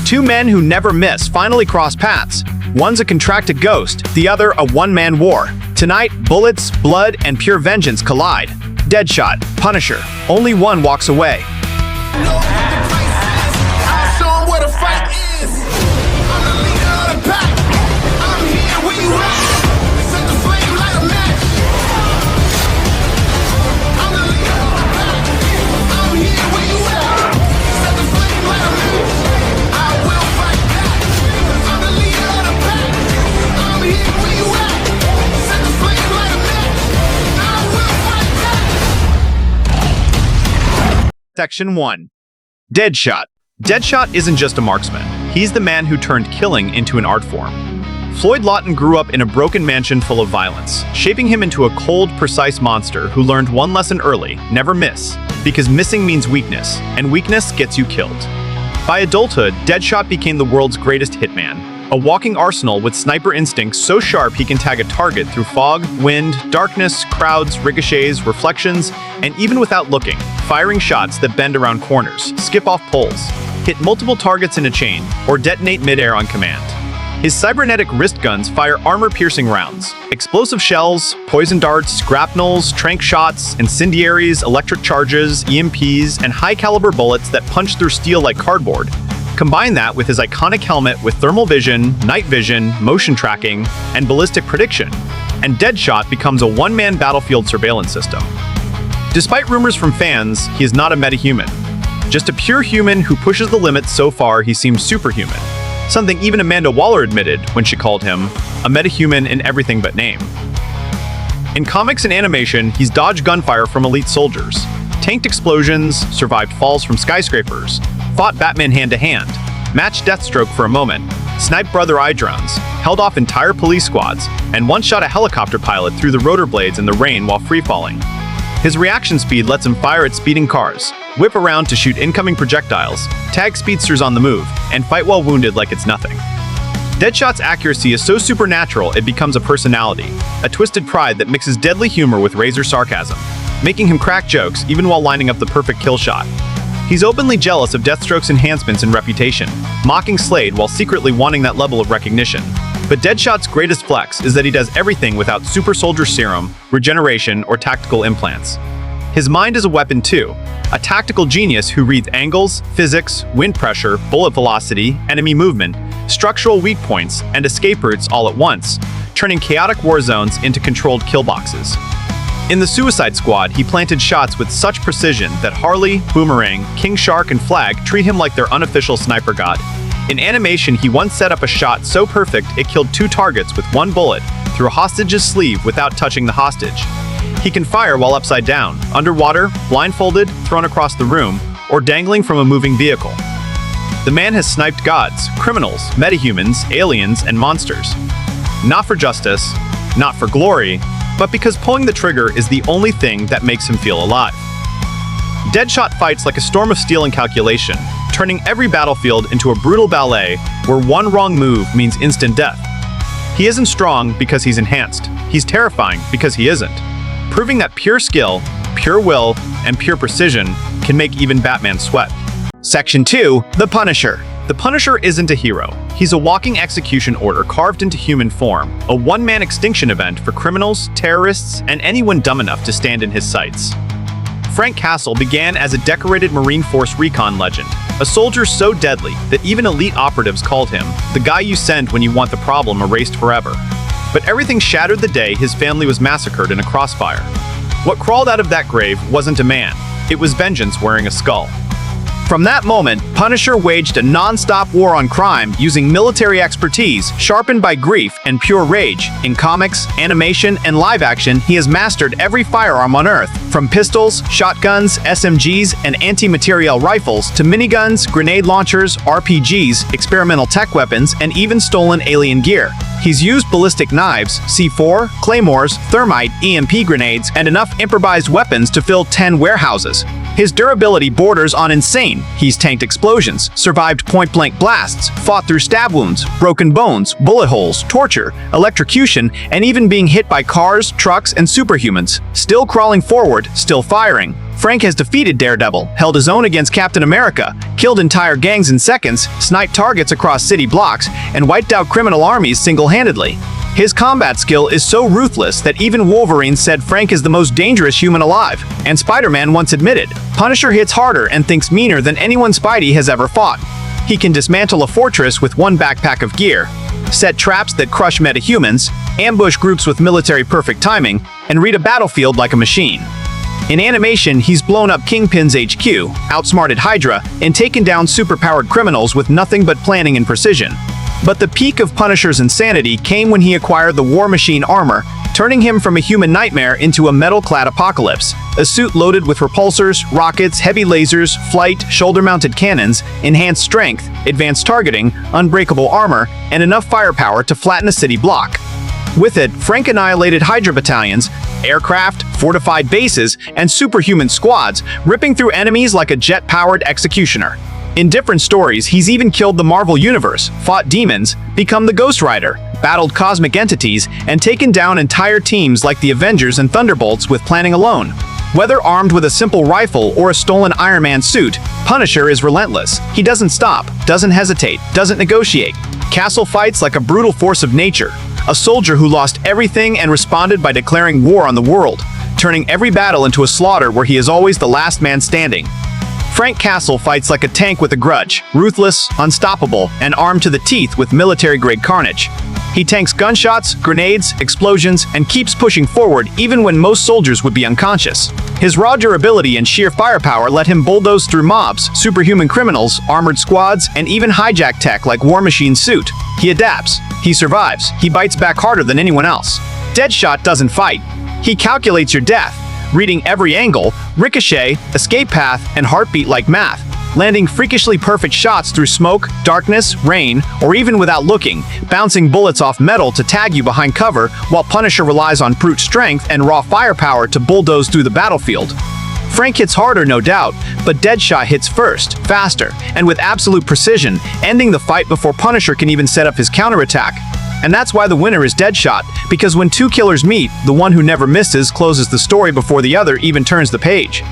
Two men who never miss finally cross paths. One's a contracted ghost, the other a one-man war. Tonight, bullets, blood, and pure vengeance collide. Deadshot, Punisher, only one walks away. Section 1. Deadshot. Deadshot isn't just a marksman. He's the man who turned killing into an art form. Floyd Lawton grew up in a broken mansion full of violence, shaping him into a cold, precise monster who learned one lesson early: never miss, because missing means weakness, and weakness gets you killed. By adulthood, Deadshot became the world's greatest hitman, a walking arsenal with sniper instincts so sharp he can tag a target through fog, wind, darkness, crowds, ricochets, reflections, and even without looking, firing shots that bend around corners, skip off poles, hit multiple targets in a chain, or detonate mid-air on command. His cybernetic wrist guns fire armor-piercing rounds, explosive shells, poison darts, grapnels, tranq shots, incendiaries, electric charges, EMPs, and high-caliber bullets that punch through steel like cardboard. Combine that with his iconic helmet with thermal vision, night vision, motion tracking, and ballistic prediction, and Deadshot becomes a one-man battlefield surveillance system. Despite rumors from fans, he is not a metahuman. Just a pure human who pushes the limits so far he seems superhuman. Something even Amanda Waller admitted when she called him a metahuman in everything but name. In comics and animation, he's dodged gunfire from elite soldiers, tanked explosions, survived falls from skyscrapers, fought Batman hand-to-hand, matched Deathstroke for a moment, sniped Brother Eye drones, held off entire police squads, and once shot a helicopter pilot through the rotor blades in the rain while free-falling. His reaction speed lets him fire at speeding cars, whip around to shoot incoming projectiles, tag speedsters on the move, and fight while wounded like it's nothing. Deadshot's accuracy is so supernatural it becomes a personality, a twisted pride that mixes deadly humor with razor sarcasm, making him crack jokes even while lining up the perfect kill shot. He's openly jealous of Deathstroke's enhancements and reputation, mocking Slade while secretly wanting that level of recognition. But Deadshot's greatest flex is that he does everything without super soldier serum, regeneration, or tactical implants. His mind is a weapon too, a tactical genius who reads angles, physics, wind pressure, bullet velocity, enemy movement, structural weak points, and escape routes all at once, turning chaotic war zones into controlled kill boxes. In the Suicide Squad, he planted shots with such precision that Harley, Boomerang, King Shark, and Flag treat him like their unofficial sniper god. In animation, he once set up a shot so perfect it killed 2 targets with 1 bullet through a hostage's sleeve without touching the hostage. He can fire while upside down, underwater, blindfolded, thrown across the room, or dangling from a moving vehicle. The man has sniped gods, criminals, metahumans, aliens, and monsters. Not for justice, not for glory, but because pulling the trigger is the only thing that makes him feel alive. Deadshot fights like a storm of steel and calculation, turning every battlefield into a brutal ballet where one wrong move means instant death. He isn't strong because he's enhanced. He's terrifying because he isn't, proving that pure skill, pure will, and pure precision can make even Batman sweat. Section 2. The Punisher. The Punisher isn't a hero. He's a walking execution order carved into human form, a one-man extinction event for criminals, terrorists, and anyone dumb enough to stand in his sights. Frank Castle began as a decorated Marine Force recon legend, a soldier so deadly that even elite operatives called him the guy you send when you want the problem erased forever. But everything shattered the day his family was massacred in a crossfire. What crawled out of that grave wasn't a man, it was vengeance wearing a skull. From that moment, Punisher waged a non-stop war on crime using military expertise sharpened by grief and pure rage. In comics, animation, and live action, he has mastered every firearm on Earth, from pistols, shotguns, SMGs, and anti-materiel rifles to miniguns, grenade launchers, RPGs, experimental tech weapons, and even stolen alien gear. He's used ballistic knives, C4, claymores, thermite, EMP grenades, and enough improvised weapons to fill 10 warehouses. His durability borders on insane. He's tanked explosions, survived point-blank blasts, fought through stab wounds, broken bones, bullet holes, torture, electrocution, and even being hit by cars, trucks, and superhumans. Still crawling forward, still firing. Frank has defeated Daredevil, held his own against Captain America, killed entire gangs in seconds, sniped targets across city blocks, and wiped out criminal armies single-handedly. His combat skill is so ruthless that even Wolverine said Frank is the most dangerous human alive, and Spider-Man once admitted, Punisher hits harder and thinks meaner than anyone Spidey has ever fought. He can dismantle a fortress with one backpack of gear, set traps that crush metahumans, ambush groups with military-perfect timing, and read a battlefield like a machine. In animation, he's blown up Kingpin's HQ, outsmarted Hydra, and taken down superpowered criminals with nothing but planning and precision. But the peak of Punisher's insanity came when he acquired the War Machine armor, turning him from a human nightmare into a metal-clad apocalypse. A suit loaded with repulsors, rockets, heavy lasers, flight, shoulder-mounted cannons, enhanced strength, advanced targeting, unbreakable armor, and enough firepower to flatten a city block. With it, Frank annihilated Hydra battalions, aircraft, fortified bases, and superhuman squads, ripping through enemies like a jet-powered executioner. In different stories, he's even killed the Marvel Universe, fought demons, become the Ghost Rider, battled cosmic entities, and taken down entire teams like the Avengers and Thunderbolts with planning alone. Whether armed with a simple rifle or a stolen Iron Man suit, Punisher is relentless. He doesn't stop, doesn't hesitate, doesn't negotiate. Castle fights like a brutal force of nature. A soldier who lost everything and responded by declaring war on the world, turning every battle into a slaughter where he is always the last man standing. Frank Castle fights like a tank with a grudge, ruthless, unstoppable, and armed to the teeth with military-grade carnage. He tanks gunshots, grenades, explosions, and keeps pushing forward even when most soldiers would be unconscious. His raw durability and sheer firepower let him bulldoze through mobs, superhuman criminals, armored squads, and even hijack tech like War Machine's suit. He adapts. He survives. He bites back harder than anyone else. Deadshot doesn't fight. He calculates your death, reading every angle, ricochet, escape path, and heartbeat like math, landing freakishly perfect shots through smoke, darkness, rain, or even without looking, bouncing bullets off metal to tag you behind cover, while Punisher relies on brute strength and raw firepower to bulldoze through the battlefield. Frank hits harder, no doubt, but Deadshot hits first, faster, and with absolute precision, ending the fight before Punisher can even set up his counterattack. And that's why the winner is Deadshot, because when two killers meet, the one who never misses closes the story before the other even turns the page.